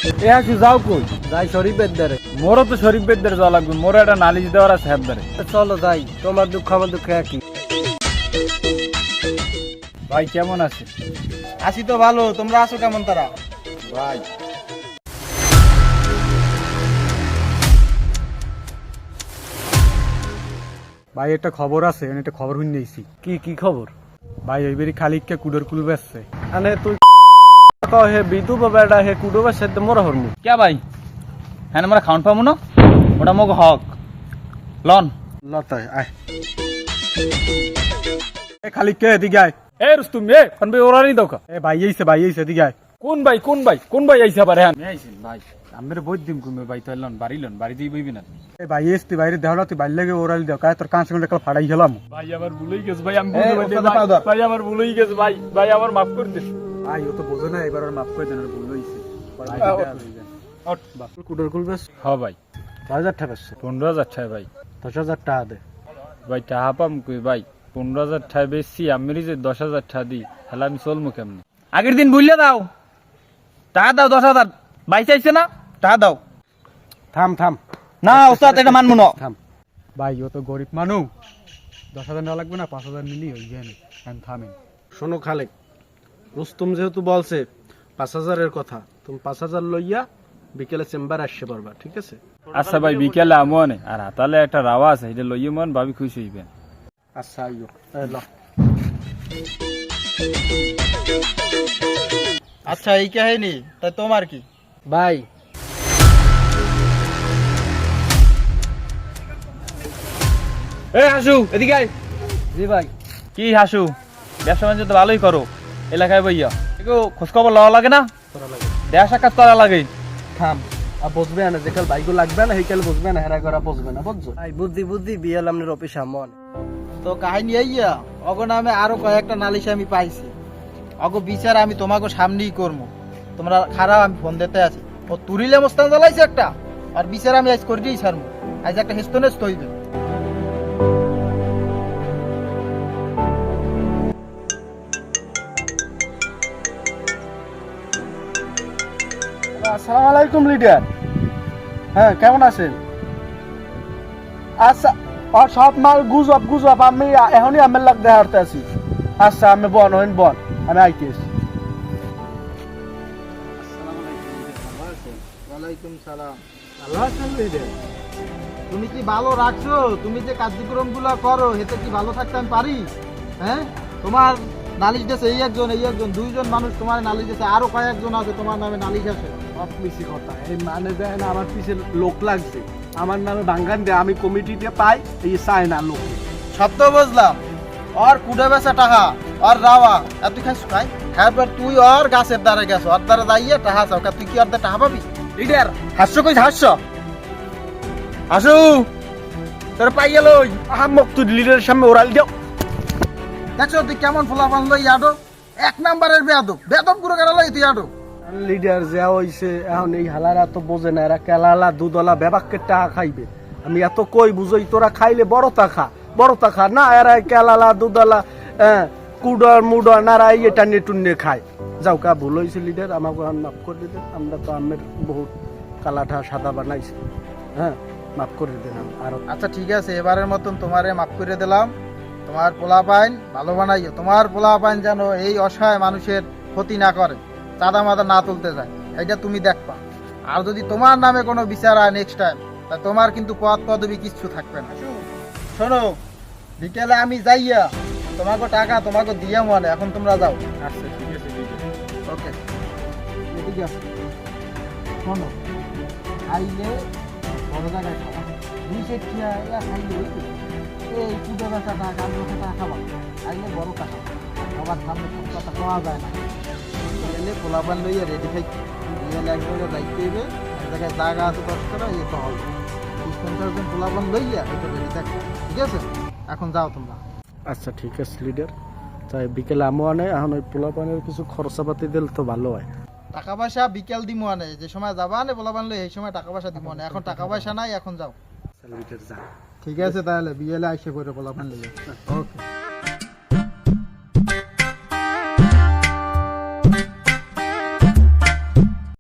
এ আসু যাও কই? যাই শরীফের দ্বারে। মোরও তো শরীফ বেদদের যাওয়া লাগবে, মোরও একটা নালিশ দেওয়ার আছে হ্যাঁ দ্বারে। চলো যাই, তোমার দুঃখ আমার দুঃখ একই। ভাই কেমন আছে? আছি তো ভালো, তোমরা আছো কেমন তারা? ভাই ভাই একটা খবর আছে, একটা খবর শুনে নিয়েছি। কি কি খবর? ভাই এইবারই খালিককে কুডোর কুল বেচছে। আনে তুই হে বিদু বাবাটা হে কুডোবা সেদ্ধ মোরা হরমু। কে ভাই? হ্যাঁ আমরা খাউন পাবো না, ওটা মগ হক লন। লতায় আয়। এ খালিককে এদিকে আয়। এ রুস্তুম এ কোন ভাই ওরারই দোকা। এ ভাই এইছে এদিকে আয়। কোন ভাই আইছে আবার? হ্যাঁ আইছেন ভাই। আমার বই দিম কুমে ভাই, তাই লন বাড়ি দিয়ে বইবি না। এ ভাই এসতি বাইরে দেহলা তুই বাইরে লাগে ওরাল দেও কায় তোর কান সঙ্গে কাল ফাড়াই গেলাম। ভাই আমার ভুলই গেছে ভাই, আমি বুঝতে পারি ভাই। ভাই আমার ভুলই গেছে ভাই আমার মাফ করে দিন। ভাই ও তো বোঝে না, এবার ওর মাফ করে দেন, ওর ভুল হইছে। ওঠ বাপ। কুডোর কুল বেশ হ্যাঁ ভাই 1000 টাকা বেশ। 15,000 টাকা ভাই। 10,000 টাকা দে। ভাই টাকা পাম কই ভাই? 15,000 টাকা বেশি, আমি যে 10,000 টাকা দিই, তাহলে আমি চলবো কেমনি? আগের দিন ভুললে দাও, টাকা দাও 10,000। ভাই চাইছে না, টাকা দাও। থাম থাম না ওস্তাদ এটা মানবো না। থাম। ভাই ও তো গরিব মানুষ, 10,000 না লাগবে না, 5,000 নিলেই হয়ে যাবে। আমি থামেন। শোনো খালেক, রুস্তুম যেহেতু বলছে 5,000-এর কথা, তুমি 5,000 লইয়া বিকেলে চেম্বার আসতে পারবা, ঠিক আছে? আচ্ছা ভাই বিকেলে আমনে আর হাতালে একটা রাওয়া আছে, এটা লইয়ে মন ভাবি খুশি হইবেন। আচ্ছা আইও। এই ল। আচ্ছা এই কাহিনী, তাই তোমার কি? ভাই এ হাসু এদিকে আয়। জি ভাই। কি হাসু, ব্যবসা বাণিজ্য তো ভালোই করো এলাকায় বইয়া, একটু খোঁজখবর লওয়া লাগে না? করা লাগে। দেয়া সাক্ষাৎ করা লাগে। থাম। আর বুঝবে না যেকাল বাইকও লাগবে না, সেইকাল বুঝবে না, হেরা করা বুঝবে না, বুঝছো? ভাই বুদ্ধি বিয়াল আমনের অফিস আমন। তো কাহিনী আইয়া অগ নামে আরো কয়েকটা নালিশ আমি পাইছি, অগ বিচার আমি তোমাকে সামনেই করবো। তোমরা খারাপ, আমি ফোন দিতে আছি। ও তুরিলে মোস্তান জ্বালাইছে একটা, আর বিচার আমি আজ করে দিই ছাড়বো। আজ একটা হেস্তনেস্ত হইবে। আসসালামু আলাইকুম লিডার। হ্যাঁ কেমন আছেন? আচ্ছা আর সব মাল গুজব আমি এখনই আমার লাগ দেখাতে আছি। আচ্ছা আমি বন আমি আইতেছি। ওয়ালাইকুম সালাম। ভালো আছেন লিডার? তুমি কি ভালো রাখছো? তুমি যে কার্যক্রম গুলা করো এতে কি ভালো থাকতে আমি পারি? হ্যাঁ, তোমার নালিশ দেশে এই একজন 2জন মানুষ তোমার নালিশ দেশে, আরো কয়েকজন আছে তোমার নামে নালিশ আছে। সব মিছি কথা। এই মানে দেয় না আমার পিছে লোক লাগছে, আমার নামে বাঙ্গান দেয়, আমি কমিটিতে পাই, এই চায় না লোক। সত্য বুঝলাম। আর কুড়ে বেচা টাকা আর রাওয়া এত খাই খাই হ্যাঁ, তুই আর গাছের দ্বারে গেছো, আর দ্বারা যাইয়ে টাকা চাও, তুই কি আর টাকা পাবি? লিডার হাস্য কই হাস্য আসু তোর পাই গেল। আহাম্মক তুই লিডারের সামনে ওরাল দিও। দেখছো তুই কেমন ফলাফল লই আডো, 1 নাম্বারের বেদব গুলো কেন লই তুই আডো? লিডার যা হইছে এখন এই হালারা তো বোঝে না, এরা কেলালা দুধলা বেবাককে টাকা খাইবে। আমি এত কই বুঝই তোরা খাইলে বড় তা খা না, এরা কেলালা দুধলা কুডর মুডর নারা এটা নেটুন্নে খায়। যাও কা ভুল হয়েছে লিডার, আমাকে মাফ করে দিতেন। আমরা তো আমের বহুত কালাঠা সাদা বানাইছি। হ্যাঁ মাফ করে দেন আর। আচ্ছা ঠিক আছে, এবারের মতন তোমারে মাফ করে দিলাম। তোমার পোলাপাইন ভালো বানাইও, তোমার পোলাপাইন যেন এই অসহায় মানুষের ক্ষতি না করে, চাঁদা মাদা না তুলতে যায়, এটা তুমি দেখবা। আর যদি তোমার নামে কোনো বিচার হয় নেক্সট টাইম, তা তোমার কিন্তু পদ পদবি কিচ্ছু থাকবে না। শোনো, বিকেলে আমি যাইয়া তোমাকে টাকা তোমাকে দিয়ে মনে, এখন তোমরা যাও। আচ্ছা ঠিক আছে ওকে ঠিক আছে। শোনো, খাইলে বড় জায়গায় খাবা, 2 সেট খাইলে এই পুজো বেচা টাকা গান বেচা টাকা খাবা, খাইলে বড় টাকা, সবার সামনে সব কথা পাওয়া যায় না। এলে পোলাপান লইয়া রেডি থাকি, এক জায়গায় যাইতে হইবে, এক জায়গায় জায়গা আছে 10 টাকা, ইয়ে তো হবে 20-50 জন পোলাপান লইয়া এটা রেডি থাকি, ঠিক আছে? এখন যাও তোমরা। আচ্ছা ঠিক আছে লিডার, তাই বিকেলে আমও আনে, এখন ওই পোলাপানের কিছু খরচাপাতি দিলে তো ভালো হয়। টাকা পয়সা বিকেল দিমু আনে, যে সময় যাবা আনে পোলাপান লই, এই সময় টাকা পয়সা দিমু আনে। এখন টাকা পয়সা নাই, এখন যাও। লিডার যা। ঠিক আছে তাহলে বিয়েলে আইসে করে পোলাপান লইয়া। ওকে।